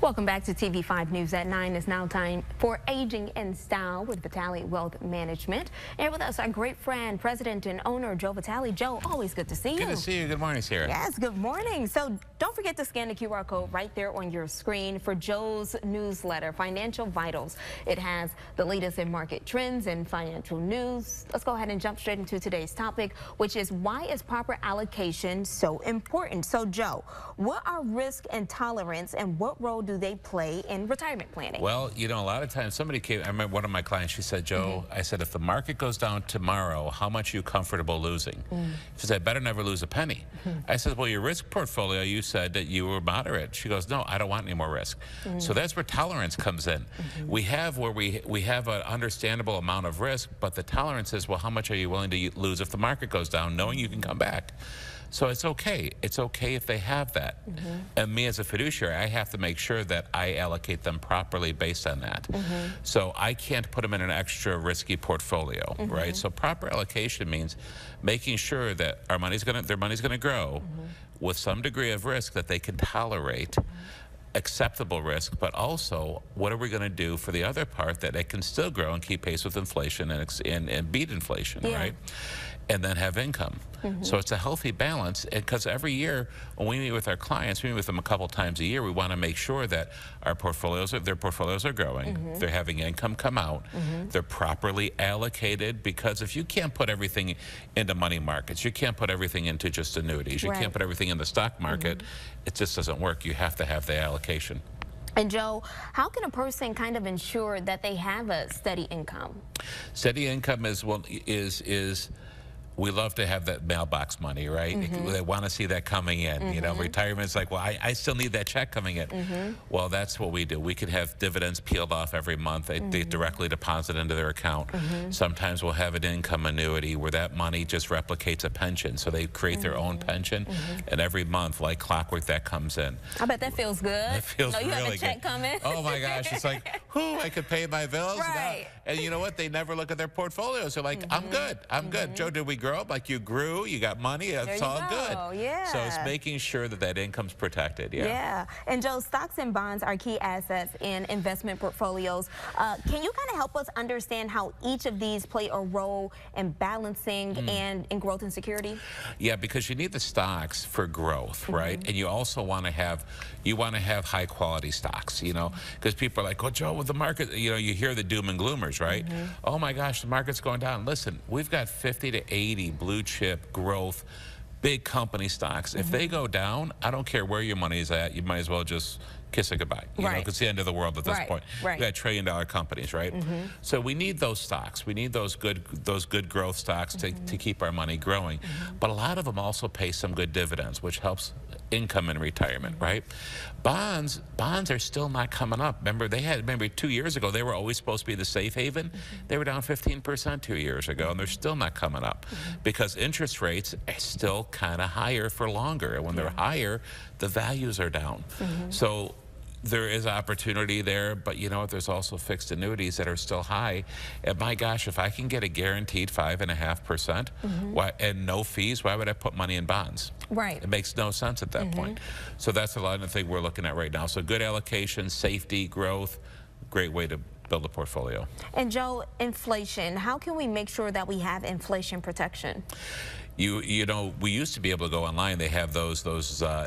Welcome back to TV5 News at 9. It's now time for Aging in Style with Vitale Wealth Management. And with us, our great friend, president and owner, Joe Vitale. Joe, always good to see you. Good to see you. Good morning, Sarah. Yes, good morning. So don't forget to scan the QR code right there on your screen for Joe's newsletter, Financial Vitals. It has the latest in market trends and financial news. Let's go ahead and jump straight into today's topic, which is why is proper allocation so important? So, Joe, what are risk and tolerance, and what role do they play in retirement planning? Well, you know, a lot of times somebody came, I remember one of my clients, she said, Joe, I said, if the market goes down tomorrow, how much are you comfortable losing? She said, I better never lose a penny. I said, well, your risk portfolio, you said that you were moderate. She goes, no, I don't want any more risk. So that's where tolerance comes in. We have where we have an understandable amount of risk, but the tolerance is, well, how much are you willing to lose if the market goes down, knowing you can come back? So it's okay. It's okay if they have that. And me as a fiduciary, I have to make sure that I allocate them properly based on that. So I can't put them in an extra risky portfolio, right? So proper allocation means making sure that their money's gonna grow with some degree of risk that they can tolerate. Acceptable risk, but also what are we going to do for the other part that it can still grow and keep pace with inflation and beat inflation, right? And then have income. So it's a healthy balance, because every year when we meet with our clients, we meet with them a couple times a year, we want to make sure that their portfolios are growing, they're having income come out, they're properly allocated, because if you can't put everything into money markets, you can't put everything into just annuities, you can't put everything in the stock market, it just doesn't work. You have to have the allocation. And Joe, how can a person kind of ensure that they have a steady income? Steady income is, well, we love to have that mailbox money, right? They want to see that coming in. You know, retirement's like, well, I still need that check coming in. Well, that's what we do. We can have dividends peeled off every month. They directly deposit into their account. Sometimes we'll have an income annuity where that money just replicates a pension. So they create their own pension, and every month, like clockwork, that comes in. I bet that feels good. It feels really good. You have a check coming. Oh my gosh, it's like, whew, I could pay my bills. Right. And you know what? They never look at their portfolios. They're like, I'm good. I'm good. Joe, did we grow up? Like, you grew, you got money, it's all good. Yeah. So it's making sure that that income's protected. Yeah. And Joe, stocks and bonds are key assets in investment portfolios. Can you kind of help us understand how each of these play a role in balancing and in growth and security? Yeah, because you need the stocks for growth, right? And you also want to have high quality stocks, you know, because people are like, oh, Joe, with the market, you know, you hear the doom and gloomers, right? Oh my gosh, the market's going down. Listen, we've got 50 to 80 blue chip growth, big company stocks. If they go down, I don't care where your money is at, you might as well just kiss it goodbye. You know, it's the end of the world at this point. We've got trillion-dollar companies, right? So we need those stocks. We need those good growth stocks to keep our money growing. But a lot of them also pay some good dividends, which helps income in retirement, right? Bonds are still not coming up. Remember 2 years ago, they were always supposed to be the safe haven. They were down 15% 2 years ago, and they're still not coming up because interest rates are still kind of higher for longer. And when they're higher, the values are down. So there is opportunity there, but you know what, there's also fixed annuities that are still high. And my gosh, if I can get a guaranteed 5.5% and no fees, why would I put money in bonds? Right. It makes no sense at that point. So that's a lot of the thing we're looking at right now. So good allocation, safety, growth, great way to build a portfolio. And Joe, inflation, how can we make sure that we have inflation protection? You know, we used to be able to go online. They have those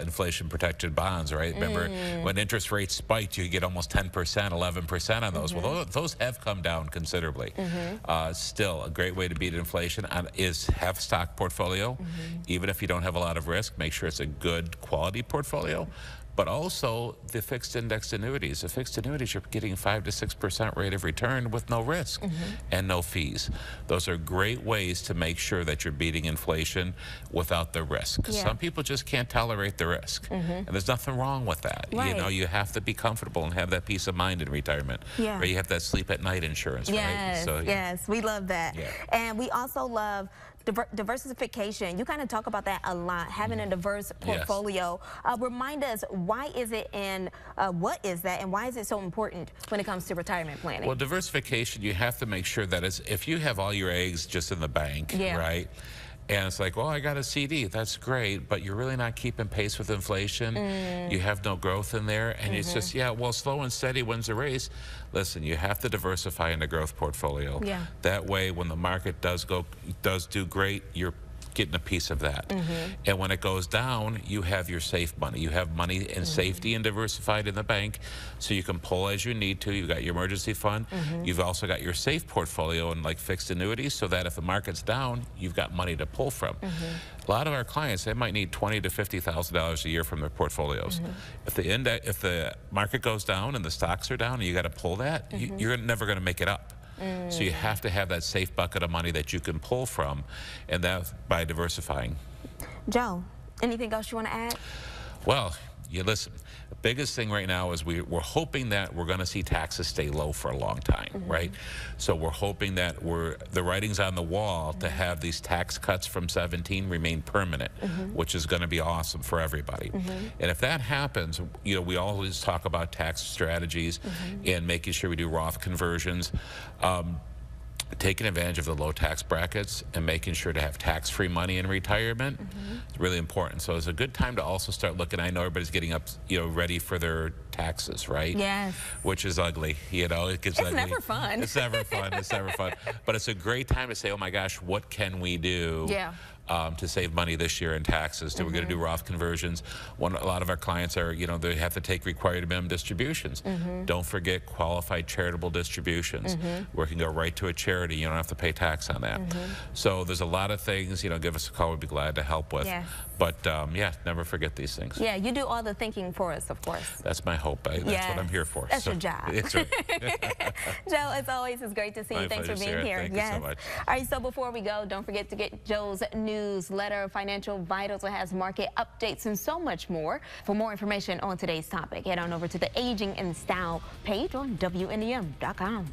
inflation protected bonds, right? Remember when interest rates spiked, you could get almost 10%, 11% on those. Well, those have come down considerably. Still, a great way to beat inflation is have a stock portfolio. Even if you don't have a lot of risk, make sure it's a good quality portfolio. But also the fixed indexed annuities. The fixed annuities, you're getting 5 to 6% rate of return with no risk and no fees. Those are great ways to make sure that you're beating inflation without the risk. Some people just can't tolerate the risk. And there's nothing wrong with that. You know, you have to be comfortable and have that peace of mind in retirement. Where you have that sleep at night insurance, right? So, yes, we love that. And we also love diversification. You kind of talk about that a lot, having a diverse portfolio. Remind us, why is it and what is that, and why is it so important when it comes to retirement planning? Well, diversification, you have to make sure that if you have all your eggs just in the bank, right? And it's like, well, I got a CD. That's great, but you're really not keeping pace with inflation. You have no growth in there. And it's just, yeah, well, slow and steady wins the race. Listen, you have to diversify in the growth portfolio. Yeah. That way, when the market does do great, you're getting a piece of that. And when it goes down, you have your safe money. You have money in safety and diversified in the bank, so you can pull as you need to. You've got your emergency fund. You've also got your safe portfolio and like fixed annuities, so that if the market's down, you've got money to pull from. A lot of our clients, they might need $20,000 to $50,000 a year from their portfolios. If the market goes down and the stocks are down and you got to pull that, you're never going to make it up. So you have to have that safe bucket of money that you can pull from, and that's by diversifying. Joe, anything else you want to add? Well, you listen, the biggest thing right now is we're hoping that we're going to see taxes stay low for a long time, right? So we're hoping that the writing's on the wall to have these tax cuts from 17 remain permanent, which is going to be awesome for everybody. And if that happens, you know, we always talk about tax strategies and making sure we do Roth conversions. Taking advantage of the low tax brackets and making sure to have tax-free money in retirement is really important. So it's a good time to also start looking. I know everybody's getting up, you know, ready for their taxes, right? Yes. Which is ugly, you know. It gets ugly. It's never fun. It's never fun. It's never fun. But it's a great time to say, oh my gosh, what can we do? Yeah. To save money this year in taxes. We're going to do Roth conversions. A lot of our clients are, you know, they have to take required minimum distributions. Don't forget qualified charitable distributions, where it can go right to a charity. You don't have to pay tax on that. So there's a lot of things, you know, give us a call. We'd be glad to help with. Yes. But yeah, never forget these things. Yeah, you do all the thinking for us, of course. That's my hope. That's what I'm here for. That's your job. It's right. Joe, as always, it's great to see you. My Thanks for pleasure, being Sarah. here. Thank you so much. All right, so before we go, don't forget to get Joe's newsletter, Financial Vitals. It has market updates and so much more. For more information on today's topic, head on over to the Aging in Style page on WNEM.com.